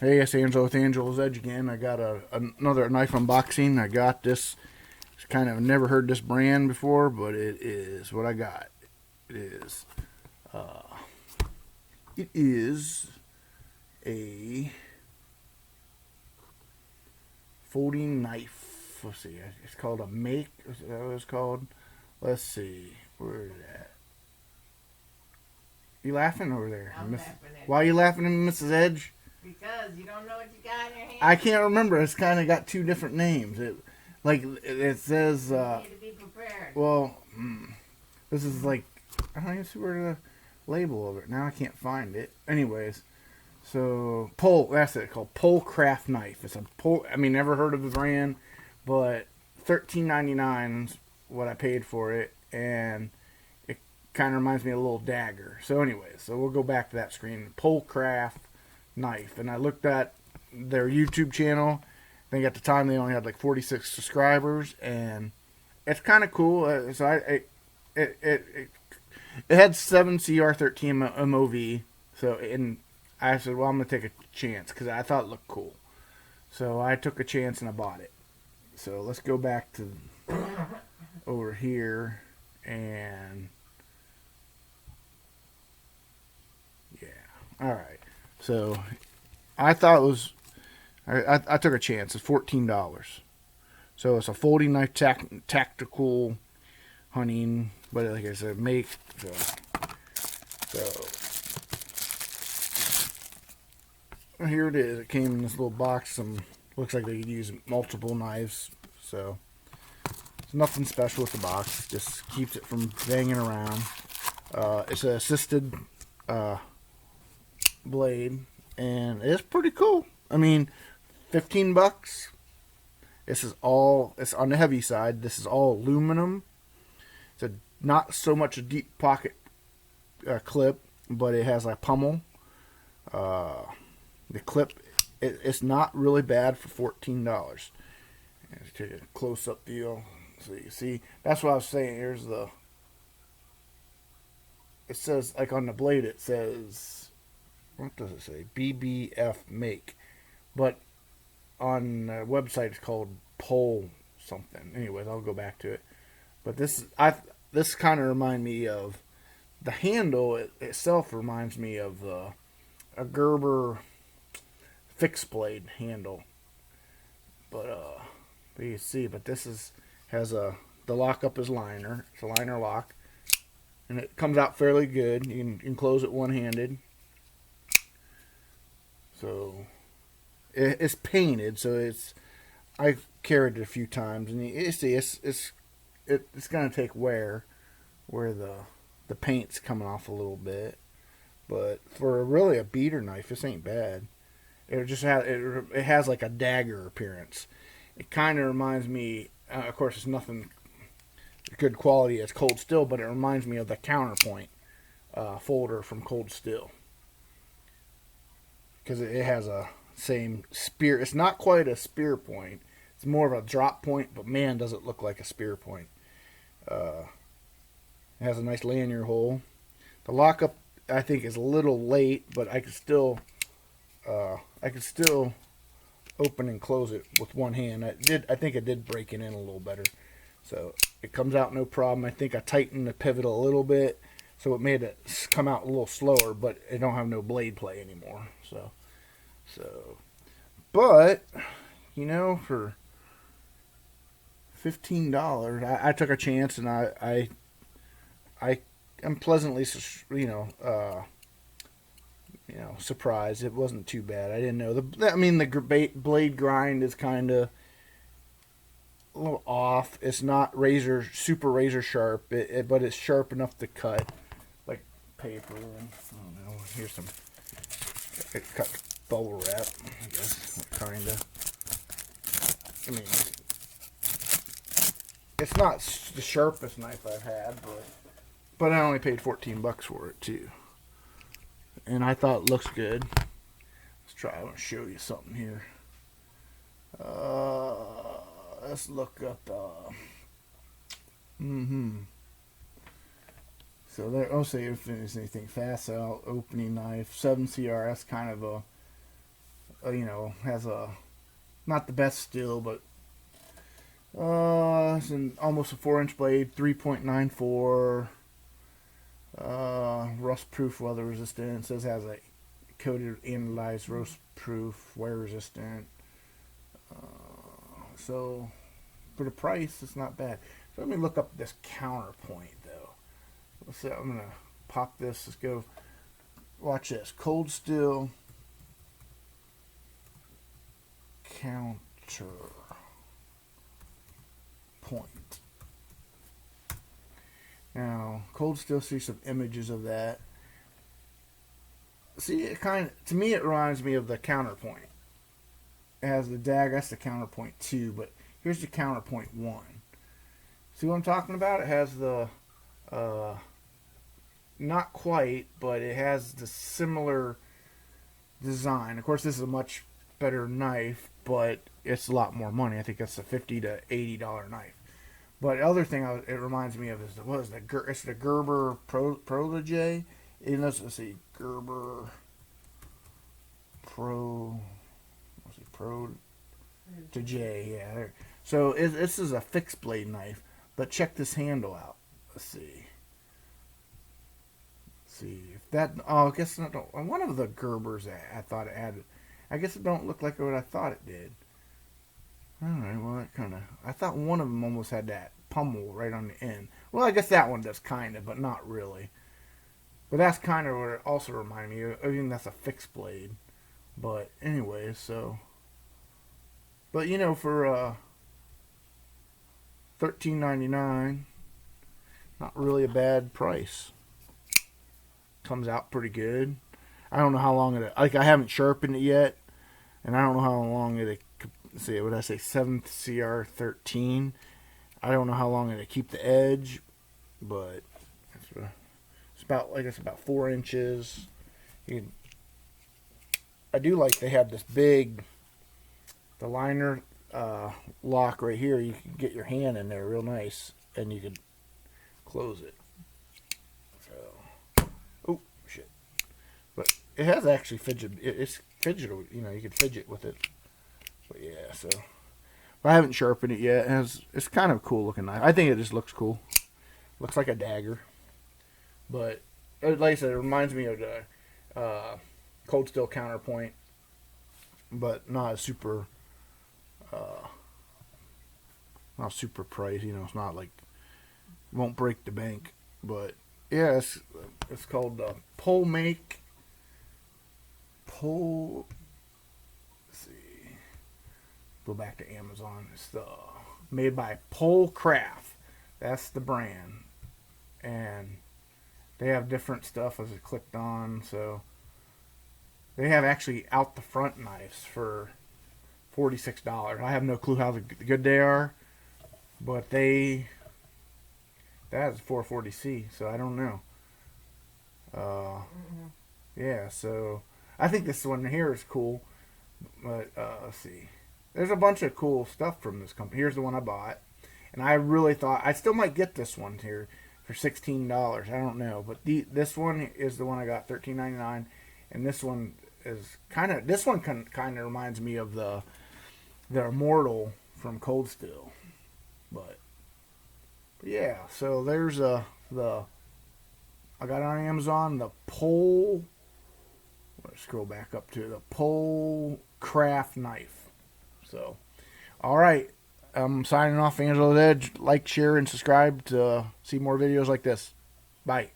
Hey, it's Angelo with Angelo's Edge again. I got another knife unboxing. I got this. It's kind of never heard this brand before, but it is what I got. It is. It is a folding knife. Let's see. It's called a Make. Is that what it's called? Let's see. Where is that? You laughing over there? I'm laughing at Why are you laughing at Mrs. Edge? because you don't know what you got in your hand. I can't remember. It's kind of got two different names. It says. You need to be prepared. Well, this is like I don't even see where the label of it now. I can't find it. Anyways, so Pole. That's it. Called Pole Craft Knife. It's a pole. I mean, never heard of the brand, but $13.99 is what I paid for it, and it kind of reminds me of a little dagger. So, anyways, so we'll go back to that screen. Pole Craft Knife, and I looked at their YouTube channel. I think at the time they only had like 46 subscribers, and it's kind of cool. It had 7CR13 MOV. So, and I said, well, I'm gonna take a chance because I thought it looked cool. So I took a chance and I bought it. So let's go back to over here and yeah. All right. So I thought it was. I took a chance. It's $14. So it's a folding knife, tactical hunting. But like I said, Make. So here it is. It came in this little box. Looks like they could use multiple knives. So it's nothing special with the box. Just keeps it from banging around. It's an assisted blade, and it's pretty cool. I mean, $15. It's on the heavy side. This is all aluminum. It's not so much a deep pocket clip, but it has a pummel. The clip, it's not really bad for $14. Let's take a close up view so you see. That's what I was saying. Here's it says, like on the blade, it says, what does it say? BBF Make. But on the website, it's called Pole something. Anyways, I'll go back to it. But this kind of reminds me of the handle itself. Reminds me of a Gerber fixed blade handle. But you see, but this has the lockup is liner. It's a liner lock, and it comes out fairly good. You can close it one-handed. So it's painted, so I've carried it a few times, and you see it's gonna take wear where the paint's coming off a little bit, but for really a beater knife, this ain't bad. It just has like a dagger appearance. It kind of reminds me. Of course, it's nothing good quality as Cold Steel, but it reminds me of the Counterpoint folder from Cold Steel because it has a same spear. It's not quite a spear point. It's more of a drop point, but man, does it look like a spear point. It has a nice lanyard hole. The lockup, I think, is a little late, but I could still open and close it with one hand. I think it did break it in a little better. So it comes out no problem. I think I tightened the pivot a little bit, so it made it come out a little slower, but it don't have no blade play anymore. But for $15, I took a chance, and I am pleasantly surprised. It wasn't too bad. I didn't know the blade grind is kind of a little off. It's not super razor sharp, but it's sharp enough to cut like paper. I don't know. Here's some cut bubble wrap. I guess kind of. I mean, it's not the sharpest knife I've had, but I only paid $14 for it too. And I thought it looks good. Let's try. I want to show you something here. Let's look up. So there. I'll say if there's anything fast. Opening knife. 7CR. That's kind of has a not the best steel, but it's almost a 4-inch blade, 3.94. Rust proof, weather resistant. It says it has a coated anodized rust proof, wear resistant. So for the price, it's not bad. So let me look up this counterpoint though. Let's see, I'm gonna pop this. Let's go. Watch this. Cold Steel counterpoint. Now, Cold Steel, see some images of that. See, it to me, it reminds me of the counterpoint. It has the dagger, that's the counterpoint 2, but here's the counterpoint 1. See what I'm talking about? It has the, not quite, but it has the similar design. Of course, this is a much better knife, but it's a lot more money. I think that's a $50 to $80 knife. But the other thing it reminds me of is it's the Gerber Protege. Let's see, Gerber Protege. Yeah. There. So this is a fixed blade knife, but check this handle out. Let's see. If that. Oh, I guess not. One of the Gerbers I thought it had. I guess it don't look like what I thought it did. Alright, well, that kind of... I thought one of them almost had that pummel right on the end. Well, I guess that one does kind of, but not really. But that's kind of what it also reminded me of. I mean, that's a fixed blade. But anyway, so... But, for $13.99, not really a bad price. Comes out pretty good. I don't know how long it... I haven't sharpened it yet. And I don't know how long it... See, what did I say? 7th CR13. I don't know how long it'll keep the edge, but it's about 4 inches. I do like they have this big, the liner lock right here. You can get your hand in there real nice, and you can close it. So, oh shit! But it has actually fidget. It's fidgetable. You can fidget with it. But yeah, so I haven't sharpened it yet. It's kind of a cool looking knife. I think it just looks cool. Looks like a dagger. But like I said, it reminds me of the Cold Steel counterpoint, but not super pricey. It's not like won't break the bank. But yeah, it's called Polmake. Go back to Amazon. It's made by Polcraft. That's the brand. And they have different stuff as it clicked on. So they have actually out the front knives for $46. I have no clue how good they are. But that is 440C. So I don't know. Yeah, so I think this one here is cool. But let's see. There's a bunch of cool stuff from this company. Here's the one I bought. And I really thought... I still might get this one here for $16. I don't know. But this one is the one I got, $13.99. And this one is kind of... This one kind of reminds me of the Immortal from Cold Steel. But yeah, so there's I got it on Amazon, the Polcraft the Polcraft knife. So, alright, I'm signing off, Angela's Edge. Like, share, and subscribe to see more videos like this. Bye.